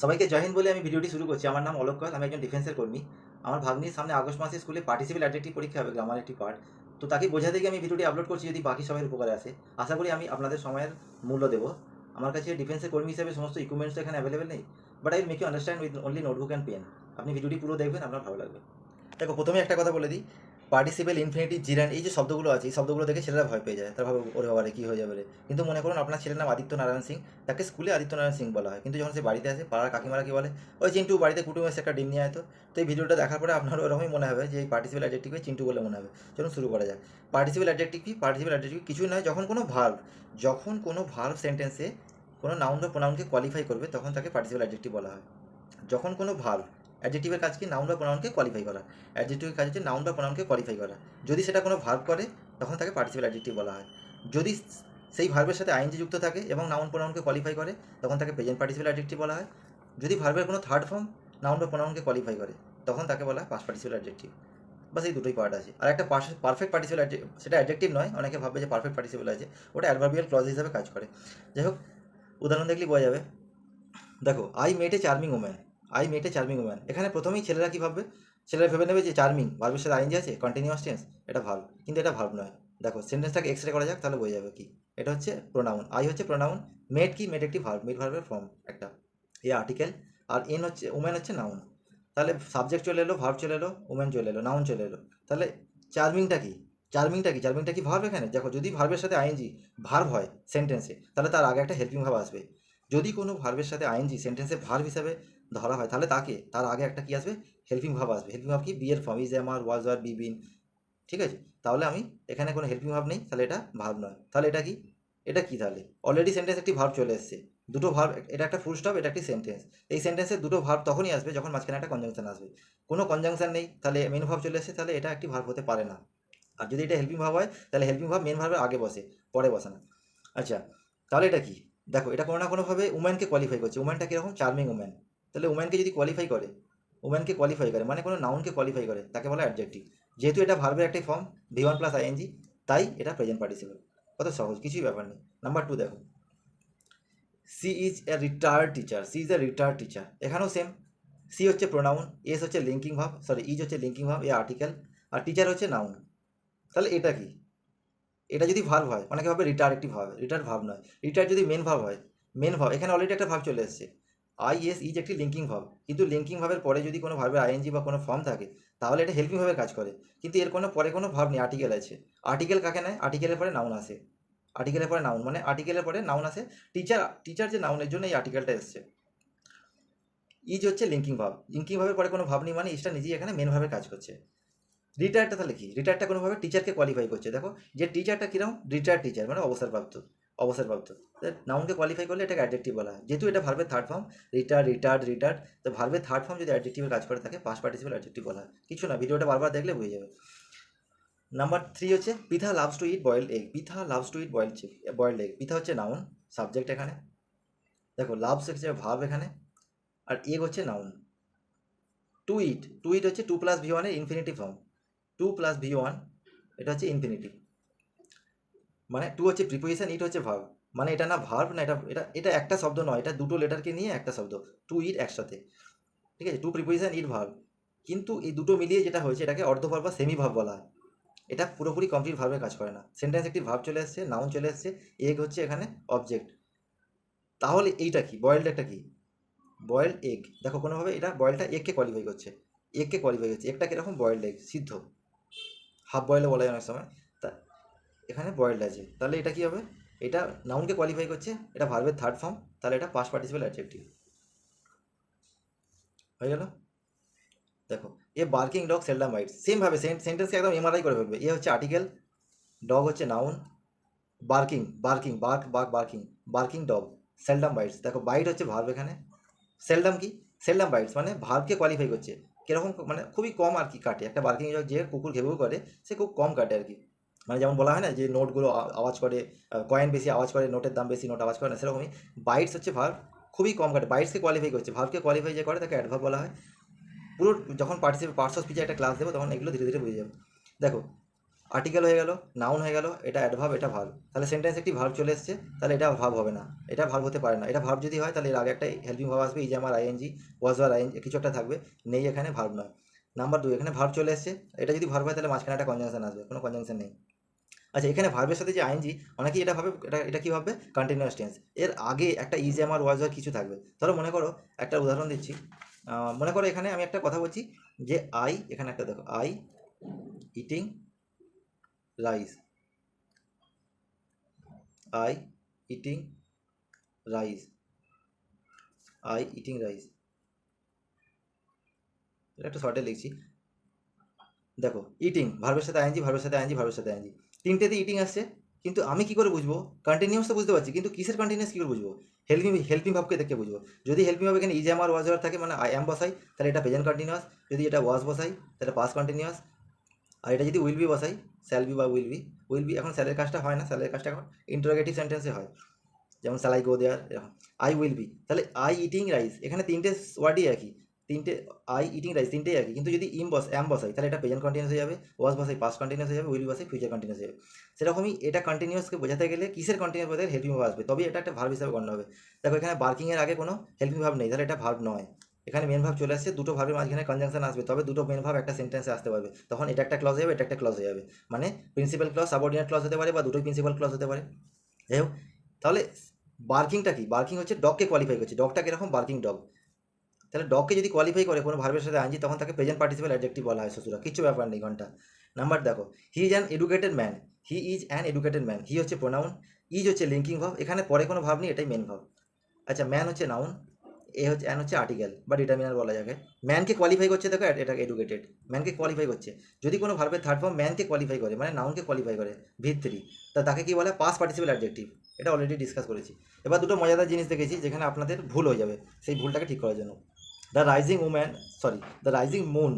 সবাইকে জয় হিন্দ বলে আমি ভিডিওটি শুরু করছি। আমার নাম অলোক কর, আমি একজন ডিফেন্সের কর্মী। আমার ভাগ্নির সামনে আগস্ট মাসে স্কুলে পার্টিসিপেল অ্যাডজেক্টিভ পরীক্ষা হবে, গ্রামার একটি পার্ট। তো তাকে বোঝাতে গিয়ে আমি ভিডিওটি আপলোড করছি, যদি বাকি সবাই উপকারে আসে। আশা করি আমি আপনাদের সময়ের মূল্য দেবো। আমার কাছে ডিফেন্সের কর্মী হিসেবে সমস্ত ইকুইপমেন্টস এখানে অ্যাভেলেবেল নেই, but I make you understand with only notebook and pen. আপনি ভিডিওটি পুরো দেখবেন, আপনার ভালো লাগবে। দেখো, প্রথমে একটা কথা বলে দিই, পার্টিসিপেল, ইনফিনিটিভ, জিরান, এই যে শব্দগুলো আছে, এই শব্দগুলো দেখে ছেলেরা ভয় পেয়ে যায়। তারা ভাবে ওরে বাবারে কী হয়ে যাবে রে। কিন্তু মনে করুন আপনার ছেলের নাম আদিত্য নারায়ণ সিং, তাকে স্কুলে আদিত্য নারায়ণ সিং বলা হয়, কিন্তু যখন সে বাড়িতে আসে পাড়ার কাকিমারা কি বলে, ওই চিন্টু বাড়িতে কুটুম এসে একটা ডিম নিয়ে আয় তো। তো এই ভিডিওটা দেখার পরে আপনার ওরকমই মনে হবে যে এই পার্টিসিপেল অ্যাডজেক্টিভকে চিন্টু বলে মনে হবে। চলুন শুরু করা যাক। পার্টিসিপেল অ্যাডজেক্টিভ কি? পার্টিসিপেল অ্যাডজেক্টিভ কিছুই নয়, যখন কোনো ভার্ব সেন্টেন্সে কোনো নাউন বা প্রোনাউনকে কোয়ালিফাই করবে তখন তাকে পার্টিসিপেল অ্যাডজেক্টিভ বলা হয়। যখন কোনো ভার্ব, অ্যাডজেক্টিভের কাজ কি? নাউন বা প্রোনাউনকে কোয়ালিফাই করা। অ্যাডজেক্টিভের কাজ হচ্ছে নাউন বা প্রোনাউনকে কোয়ালিফাই করা। যদি সেটা কোনো ভার্ব করে তখন তাকে পার্টিসিপেল অ্যাডজেক্টিভ বলা হয়। যদি সেই ভার্বের সাথে আইএনজি যুক্ত থাকে এবং নাউন প্রোনাউনকে কোয়ালিফাই করে তখন তাকে প্রেজেন্ট পার্টিসিপেল অ্যাডজেক্টিভ বলা হয়। যদি ভার্বের কোনো থার্ড ফর্ম নাউন বা প্রোনাউনকে কোয়ালিফাই করে তখন তাকে বলা হয় পাস্ট পার্টিসিপেল অ্যাডজেক্টিভ। বাস এই দুটোই পার্ট আছে। আর একটা পারফেক্ট পার্টিসিপেল সেটা অ্যাডজেক্টিভ নয়, অনেকে ভাববে যে পারফেক্ট পার্টিসিপেল আছে, ওটা অ্যাডভার্বিয়াল ক্লজ হিসাবে কাজ করে। যাই হোক, উদাহরণ দেখলেই বোঝা যাবে। দেখো, I met A charming woman. I met A charming woman, এখানে প্রথমেই ছেলেরা কী ভাববে? ছেলেরা ভেবে নেবে যে চার্মিং ভার্বের সাথে আইনজি আছে, কন্টিনিউয়াস টেন্স, এটা ভার্ব, কিন্তু এটা ভার্ব নয়। দেখো সেন্টেন্সটাকে এক্সরে করা যাক, তাহলে বোঝা যাবে কি। এটা হচ্ছে প্রোনাউন, আই হচ্ছে প্রোনাউন, মেট কি? মেট একটি ভার্ব, মেট ভার্বের ফর্ম একটা, এ আর্টিকেল, আর এন হচ্ছে ওম্যান হচ্ছে নাউন। তাহলে সাবজেক্ট চলে এলো, ভার্ব চলে এলো, ওম্যান চলে এলো, নাউন চলে এলো। তাহলে চার্মিংটা কি? চার্মিংটা কি ভার্ব এখানে? দেখো, যদি ভার্বের সাথে আইএনজি ভার্ব হয় সেন্টেন্সে, তাহলে তার আগে একটা হেল্পিং ভার্ব আসবে। যদি কোনো ভার্বের সাথে আইএনজি সেন্টেন্সে ভার্ব হিসাবে ধরা হয়, তাহলে তার আগে একটা কি আসবে? হেল্পিং ভার্ব আসবে। হেল্পিং ভার্ব কি? বি এর form, is, am, are, was, আর, বি, বিন। ঠিক আছে? তাহলে আমি এখানে কোনো হেল্পিং ভার্ব নেই, তাহলে এটা ভার্ব নয়। তাহলে এটা কি? এটা কি তাহলে? অলরেডি সেন্টেন্স একটি ভার্ব চলে এসেছে, দুটো ভার্ব, এটা একটা ফুল স্টপ, এটা একটি সেন্টেন্স। এই সেন্টেন্সে দুটো ভার্ব তখনই আসবে যখন মাঝখানে একটা কনজাংশন আসবে। কোনো কনজাংশন নেই, তাহলে মেন ভার্ব চলে এসেছে, তাহলে এটা একটি ভার্ব হতে পারে না। আর যদি এটা হেল্পিং ভার্ব হয়, তাহলে হেল্পিং ভার্ব মেন ভার্বের আগে বসে, পরে বসে না। আচ্ছা, তাহলে এটা কি? দেখো, এটা কোনো না কোনোভাবে উম্যানকে কোয়ালিফাই করছে। উম্যানটা কীরকম? Charming woman. তাহলে উম্যানকে যদি কোয়ালিফাই করে, মানে কোনো নাউনকে কোয়ালিফাই করে, তাকে বলা অ্যাডজেক্টিভ। যেহেতু এটা ভার্বের একটি ফর্ম, ভি1 প্লাস আইএনজি, তাই এটা প্রেজেন্ট পার্টিসিপল। কত সহজ, কিছুই ব্যাপার নেই। নাম্বার 2 দেখো, she is a retired teacher. She is a retired teacher, এখানেও সেম। সি হচ্ছে প্রোনাউন, এস হচ্ছে লিঙ্কিং ভার্ব, ইজ হচ্ছে লিঙ্কিং ভার্ব, এ আর্টিকেল, আর টিচার হচ্ছে নাউন। তাহলে এটা কি? এটা যদি ভার্ব হয়, অনেকে ভাবে রিটায়ার একটি ভার্ব, রিটায়ার ভার্ব নয়। রিটায়ার যদি মেন ভার্ব হয়, মেন ভার্ব, এখানে অলরেডি একটা ভার্ব চলে এসেছে। আই এস ইজ একটি লিঙ্কিং ভার্ব, কিন্তু লিঙ্কিং ভার্বের পরে যদি কোনো ভার্বের আইএনজি বা কোনো ফর্ম থাকে, তাহলে এটা হেল্পিং ভাবে কাজ করে। কিন্তু এর কোনো পরে কোনো ভার্ব নেই, আর্টিকেল আছে। আর্টিকেল কাকে নেয়? আর্টিকেলের পরে নাউন আসে। আর্টিকেলের পরে নাউন মানে আর্টিকেলের পরে নাউন আসে। টিচার যে নাউনের জন্য এই আর্টিকেলটা এসছে। ইজ হচ্ছে লিঙ্কিং ভার্ব, লিঙ্কিং ভার্বের পরে কোনো ভার্ব নেই, মানে ইজটা নিজেই এখানে মেন ভাবে কাজ করছে। রিটায়ারটা তাহলে কি? রিটায়ারটা কোনোভাবে টিচারকে কোয়ালিফাই করছে। দেখো, যে টিচারটা কিরকম? রিটায়ার্ড টিচার মানে অবসরপ্রাপ্ত। নাউনকে কোয়ালিফাই করলে এটাকে অ্যাডজেক্টিভ বলা হয়। যেহেতু এটা ভার্বের থার্ড ফর্ম, রিটায়ার্ড, তো ভার্বের থার্ড ফর্ম যদি অ্যাডজেক্টিভের কাজ করে থাকে, পাস্ট পার্টিসিপল অ্যাডজেক্টিভ বলা হয়। কিছু না, ভিডিওটা বারবার দেখলে বুঝে যাবে। নাম্বার 3 হচ্ছে Pitha loves to eat boiled egg. Pitha loves to eat boiled egg. Pitha হচ্ছে নাউন, সাবজেক্ট এখানে। দেখো, লাভস হচ্ছে ভার্ব এখানে, আর এগ হচ্ছে নাউন। টু ইট হচ্ছে 2+V1 এর ইনফিনিটিভ ফর্ম। 2+V1, এটা হচ্ছে ইনফিনিটিভ, মানে টু হচ্ছে প্রিপোজিশন, ইট হচ্ছে ভার্ব। মানে এটা না ভার্ব না, এটা এটা এটা একটা শব্দ নয়, এটা দুটো লেটারকে নিয়ে একটা শব্দ, টু ইট একসাথে। ঠিক আছে? টু প্রিপোজিশন, ইট ভার্ব। কিন্তু এই দুটো মিলিয়ে যেটা হয়েছে, এটাকে অর্ধভার্ব বা সেমি ভার্ব বলা হয়। এটা পুরোপুরি কমপ্লিট ভার্বের কাজ করে না। সেন্টেন্স একটি ভার্ব চলে এসছে, নাউন চলে এসছে, এগ হচ্ছে এখানে অবজেক্ট। তাহলে এইটা কি? বয়েলড একটা কি? Boiled egg. দেখো, কোনোভাবে এটা বয়েলটা এগকে কোয়ালিফাই করছে। এগটা কীরকম? বয়েলড এগ, সিদ্ধ, হাফ বয়েলও বলা যায় অনেক সময়। তা এখানে বয়েলড আছে, তাহলে এটা কি হবে? এটা নাউনকে কোয়ালিফাই করছে, এটা ভার্বের থার্ড ফর্ম, তাহলে এটা পাস্ট পার্টিসিপল অ্যাডজেক্টিভ হয়ে গেল। দেখো, a barking dog seldom bites, সেমভাবে সেন্টেন্সকে একদম এমআরআই করে ফেলবে। এ হচ্ছে আর্টিকেল, ডগ হচ্ছে noun, barking dog, seldom bites. দেখো, বাইট হচ্ছে ভার্ব এখানে, সেলডাম কি? সেলডাম বাইটস মানে ভার্বকে কোয়ালিফাই করছে। কীরকম? মানে খুবই কম আর কি কাটে। একটা বার্কিং ডগ যে কুকুর ঘেউ করে, সে খুব কম কাটে আর কি। মানে যেমন বলা হয় না যে নোটগুলো আওয়াজ করে, কয়েন বেশি আওয়াজ করে, নোটের দাম বেশি, নোট আওয়াজ করে না, সেরকমই বাইটস হচ্ছে ভার্ব, খুবই কম কাটে। বাইটসকে কোয়ালিফাই করছে, ভার্বকে কোয়ালিফাই যে করে তাকে অ্যাডভার্ব বলা হয়। পুরো যখন পার্টস অফ স্পিচে একটা ক্লাস দেবো তখন এগুলো ধীরে ধীরে বুঝে যাবে। দেখো, আর্টিকেল হয়ে গেল, নাউন হয়ে গেল, এটা অ্যাডভার্ব, এটা ভার্ব। তাহলে সেন্টেন্স একটি ভার্ব চলে এসছে, তাহলে এটা ভার্ব হবে না, এটা ভার্ব হতে পারে না। এটা ভার্ব যদি হয় তাহলে এর আগে একটা হেল্পিং ভার্ব আসবে, এই যে আমার আইএনজি, ওয়াজ আর আইএনজি কিছু একটা থাকবে, নেই এখানে, ভার্ব নয়। নাম্বার 2, এখানে ভার্ব চলে এসছে, এটা যদি ভার্ব হয় তাহলে মাঝখানে একটা কনজাংশন আসবে, কোনো কনজাংশন নেই। আচ্ছা, এখানে ভার্বের সাথে যে আইএনজি, অনেকেই এটা ভাবে, এটা কি ভাববে, কন্টিনিউয়াস টেন্স, এর আগে একটা ইজ আমার ওয়াজ আর কিছু থাকবে। ধরো মনে করো, একটা উদাহরণ দিচ্ছি, মনে করো এখানে আমি একটা কথা বলছি যে এখানে একটা দেখো, I eating rice, I eating rice, I eating rice, এটা একটু শর্টে লিখছি। দেখো, ইটিং ভার্বের সাথে আইএনজি, ভার্বের সাথে আইএনজি, ভার্বের সাথে আইএনজি, তিনটেতে ইটিং আসছে, কিন্তু আমি কি করে বুঝবো? কন্টিনিউয়াস তো বুঝতে পারছি, কিন্তু কিসের কন্টিনিউয়াস কী করে বুঝবো? হেল্পিং ভাবকে দেখে বুঝবো। যদি হেল্পিং ভাব এখানে ইজ আমার ওয়াজ আর থাকে, মানে আই অ্যাম বসাই, তাহলে এটা প্রেজেন্ট কন্টিনিউয়াস। যদি এটা ওয়াজ বসাই তাহলে পাস্ট কন্টিনিউয়াস। আর এটা যদি উইল বি বসাই, শ্যাল বি বা উইল বি এখন স্যালের কাজটা হয় না, স্যালের কাজটা এখন ইন্টারোগেটিভ সেন্টেন্সে হয়, যেমন স্যাল আই গো দেয়ার, এরকম। আই উইল বি, তাহলে আই ইটিং রাইস, এখানে তিনটে ওয়ার্ডই একই, তিনটে আই ইটিং রাইস তিনটেই একই, কিন্তু যদি অ্যাম বসাই তাহলে এটা প্রেজেন্ট কন্টিনিউয়াস হয়ে যাবে, ওয়াজ বসাই পাস্ট কন্টিনিউয়াস হয়ে যাবে, উইল বসাই ফিউচার কন্টিনিউয়াস হয়ে যাবে। সেরকমই এটা কন্টিনিউয়াসকে বোঝাতে গেলে কিসের কন্টিনিউয়াস বোঝাতে হেল্পিং ভাব আসবে, তবে এটা একটা ভার্ব হিসাবে গণ্য হবে। দেখো, এখানে বার্কিংয়ের আগে কোনো হেল্পিং ভাব নেই, তাহলে এটা ভার্ব নয়। এখানে মেন ভাব চলে আসছে, দুটো ভার্বের মাঝখানে কনজাংশন আসবে, তবে দুটো মেন ভাব একটা সেন্টেন্সে আসতে পারবে, তখন এটা একটা ক্লজ হয়ে যাবে, এটা একটা ক্লজ হয়ে যাবে। মানে প্রিন্সিপাল ক্লজ, সাবঅর্ডিনেট ক্লজ হতে পারে, বা দুটোই প্রিন্সিপাল ক্লজ হতে পারে। যাই হোক, তাহলে বার্কিংটা কি? বার্কিং হচ্ছে ডগকে কোয়ালিফাই করছে, ডগটা কিরকম, বার্কিং ডগ। তাহলে ডগকে যদি কোয়ালিফাই করে কোনো ভার্বের সাথে আইনজি, তখন তাকে প্রেজেন্ট পার্টিসিপেল অ্যাডজেক্টিভ বলা হয় শ্বশুরা, কিছু ব্যাপার নেই, ঘন্টা। নাম্বার দেখো, he is an educated man, he is an educated man, he হচ্ছে প্রোনাউন, ইজ হচ্ছে লিঙ্কিং ভাব, এখানে পরে কোনো ভাব নেই, এটাই মেন ভাব। আচ্ছা, ম্যান হচ্ছে নাউন, অ্যান হচ্ছে আর্টিকেল বা ডিটারমিনার বলা যাবে। ম্যানকে কোয়ালিফাই করছে, দেখো এটা এডুকেটেড, ম্যানকে কোয়ালিফাই করছে। যদি কোনো ভার্বের থার্ড ফর্ম ম্যানকে কোয়ালিফাই করে, মানে নাউনকে কোয়ালিফাই করে, ভিত্রি, তাকে কি বলে, পাস্ট পার্টিসিপেল অ্যাডজেক্টিভ। এটা অলরেডি ডিসকাস করেছি। এবার দুটো মজাদার জিনিস দেখেছি যেখানে আপনাদের ভুল হয়ে যাবে, সেই ভুলটাকে ঠিক করার জন্য। The rising woman, sorry, the rising moon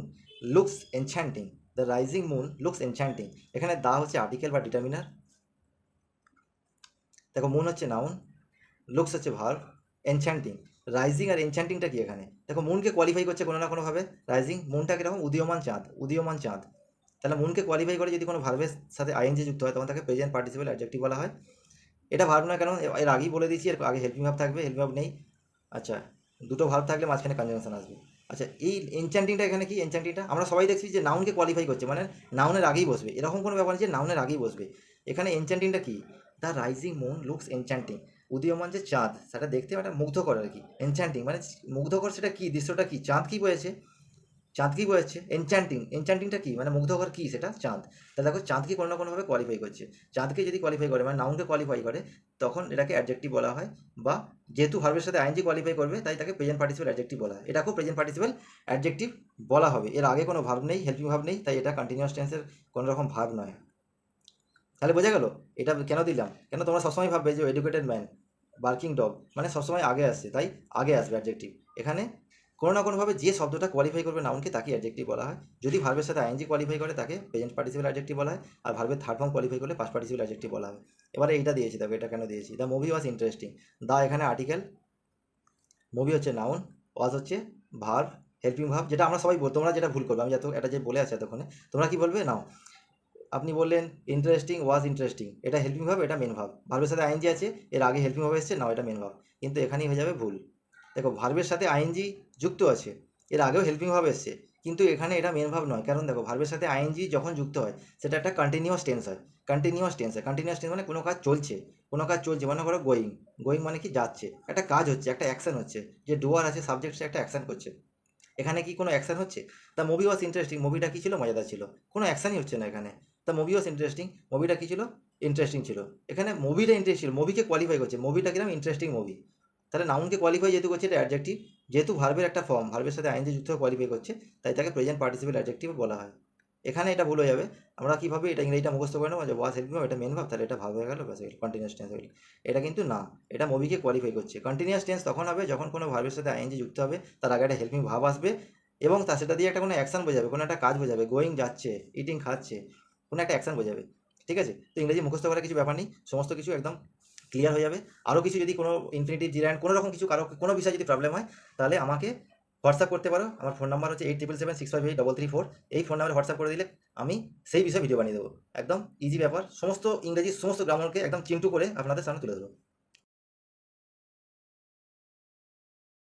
looks enchanting, the rising moon looks enchanting, এখানে দা হচ্ছে আর্টিকেল বা ডিটারমিনার। দেখো, মুন হচ্ছে নাউন, লুকস হচ্ছে ভার্ব, এনচ্যান্টিং, রাইজিং আর এনচ্যান্টিংটা কি এখানে? দেখো, মুনকে কোয়ালিফাই করছে কোনো না কোনোভাবে, রাইজিং, মুনটা কিরকম, উদীয়মান চাঁদ, উদীয়মান চাঁদ। তাহলে মুনকে কোয়ালিফাই করে যদি কোনো ভার্বের সাথে আইএনজি যুক্ত হয়, তখন তাকে প্রেজেন্ট পার্টিসিপেল অ্যাডজেক্টিভ বলা হয়। এটা ভার্ব নয়, কারণ এর আগেই বলে দিয়েছি, এর আগে হেল্পিং ভার্ব থাকবে, হেল্পিং ভার্ব নেই। আচ্ছা, দুটো ভার্ব থাকলে মাঝখানে কনজাংশন আসবে। আচ্ছা, এই এনচ্যান্টিংটা এখানে কি? এনচ্যান্টিংটা আমরা সবাই দেখছি যে নাউনকে কোয়ালিফাই করছে, মানে নাউনের আগেই বসবে, এরকম কোনো ব্যাপার নেই যে নাউনের আগেই বসবে। এখানে এনচ্যান্টিংটা কি? The rising moon looks enchanting, উদীয়মান যে চাঁদ সেটা দেখতে একটা মুগ্ধকর আর কি। এনচ্যান্টিং মানে মুগ্ধকর, সেটা কি, দৃশ্যটা কি, চাঁদ কি বয়েছে, চাঁদ কি বোঝাচ্ছে? এনচ্যান্টিং, এনচ্যান্টিংটা কি, মানে মুগ্ধকর কি, সেটা চাঁদ। তাহলে দেখো, চাঁদকে কোনো না কোনোভাবে কোয়ালিফাই করছে, চাঁদকে যদি কোয়ালিফাই করে, মানে নাউনকে কোয়ালিফাই করে, তখন এটাকে অ্যাডজেক্টিভ বলা হয়, বা যেহেতু ভার্বের সাথে আইএনজি কোয়ালিফাই করবে, তাই তাকে প্রেজেন্ট পার্টিসিপেল অ্যাডজেক্টিভ বলা হয়, এটাকেও প্রেজেন্ট পার্টিসিপেল অ্যাডজেক্টিভ বলা হবে। এর আগে কোনো ভার্ব নেই, হেল্পিং ভার্ব নেই, তাই এটা কন্টিনিউয়াস টেন্সের কোনো রকম ভার্ব নয়। তাহলে বোঝা গেল এটা কেন দিলাম, কেন তোমরা সবসময় ভাববে যে এডুকেটেড ম্যান, বার্কিং ডগ, মানে সবসময় আগে আসছে, তাই আগে আসবে অ্যাডজেক্টিভ। এখানে কোনো না কোনোভাবে যে শব্দটা কোয়ালিফাই করবে নাউনকে, তাকে অ্যাডজেক্টিভ বলা হয়। যদি ভার্বের সাথে আইএনজি কোয়ালিফাই করে, তাকে প্রেজেন্ট পার্টিসিপেল অ্যাডজেক্টিভ বলা হয়, আর ভার্বের থার্ড ফর্ম কোয়ালিফাই করলে পাস্ট পার্টিসিপেল অ্যাডজেক্টিভ বলা হয়। এবারে এইটা দিয়েছি, দেখো এটা কেন দিয়েছি, দ্য মুভি ওয়াজ ইন্টারেস্টিং, দা এখানে আর্টিকেল, মুভি হচ্ছে নাউন, ওয়াজ হচ্ছে ভার্ব, হেল্পিং ভার্ব, যেটা আমরা সবাই তোমরা যেটা ভুল করবে, আমি এটা যে বলে আছে এতক্ষণে, তোমরা কি বলবে, নাও আপনি বললেন ইন্টারেস্টিং ওয়াজ ইন্টারেস্টিং, এটা হেল্পিং ভার্ব, এটা মেন ভার্ব, ভার্বের সাথে আইএনজি আছে, এর আগে হেল্পিং ভার্ব এসছে, নাও এটা মেন ভার্ব, কিন্তু এখানেই হয়ে যাবে ভুল। দেখো, ভার্বের সাথে আইএনজি যুক্ত আছে, এর আগেও হেল্পিং ভার্ব এসছে, কিন্তু এখানে এটা মেন ভার্ব নয়, কারণ দেখো, ভার্বের সাথে আইএনজি যখন যুক্ত হয়, সেটা একটা কন্টিনিউয়াস টেন্স হয়, কন্টিনিউয়াস টেন্স হয়, কন্টিনিউয়াস টেন্স মানে কোনো কাজ চলছে, কোনো কাজ চলছে, মনে করো গোয়িং, গোয়িং মানে কি, যাচ্ছে, একটা কাজ হচ্ছে, একটা অ্যাকশন হচ্ছে, যে ডুয়ার আছে, সাবজেক্ট, সে একটা অ্যাকশন করছে। এখানে কি কোনো অ্যাকশন হচ্ছে? দ্য মুভি ওয়াজ ইন্টারেস্টিং, মুভিটা কী ছিল, মজাদার ছিল, কোনো অ্যাকশনই হচ্ছে না এখানে। দ্য মুভি ওয়াজ ইন্টারেস্টিং, মুভিটা কী ছিল, ইন্টারেস্টিং ছিল, এখানে মুভিটা ইন্টারেস্ট ছিল, মুভিকে কোয়ালিফাই করছে, মুভিটা কিরকম, ইন্টারেস্টিং মুভি। তাহলে নাউনকে কোয়ালিফাই যেহেতু করছে, এটা অ্যাডজেক্টিভ, যেহেতু ভার্বের একটা ফর্ম, ভার্বের সাথে আইএনজি যুক্ত কোয়ালিফাই করছে, তাই তাকে প্রেজেন্ট পার্টিসিপেল অ্যাডজেক্টিভ বলা হয়। এখানে এটা ভুল হয়ে যাবে, আমরা কীভাবে এটা ইংরেজিটা মুখস্থ করে নেবো যে ওয়াজ হেল্পিং ভার্ব, এটা মেন ভার্ব, তাহলে এটা ভার্ব হয়ে গেল, ব্যাস কন্টিনিউয়াস টেন্স হয়ে গেল। এটা কিন্তু না, এটা মুভিকে কোয়ালিফাই করছে। কন্টিনিউয়াস টেন্স তখন হবে যখন কোনো ভার্বের সাথে আইএনজি যুক্ত হবে, তার আগে একটা হেল্পিং ভার্ব আসবে, এবং সেটা দিয়ে একটা কোনো অ্যাকশন বোঝাবে, কোনো একটা কাজ বোঝাবে, গোয়িং যাচ্ছে, ইটিং খাচ্ছে, কোনো একটা অ্যাকশন বোঝাবে। ঠিক আছে, তো ইংরেজি মুখস্থ করার কিছু ব্যাপার নেই, সমস্ত কিছু একদম ক্লিয়ার হয়ে যাবে। আরও কিছু যদি কোনো ইনফিনিটিভ, জিরান্ড, কোনো রকম কিছু, কারো কোনো বিষয়ে যদি প্রবলেম হয়, তাহলে আমাকে হোয়াটসঅ্যাপ করতে পারো। আমার ফোন নাম্বার হচ্ছে 8777658334। এই ফোন নাম্বারে হোয়াটসঅ্যাপ করে দিলে আমি সেই বিষয়ে ভিডিও বানিয়ে দেবো। একদম ইজি ব্যাপার, সমস্ত ইংরেজি সমস্ত গ্রামারকে একদম চিন্টু করে আপনাদের সামনে তুলে দেবো।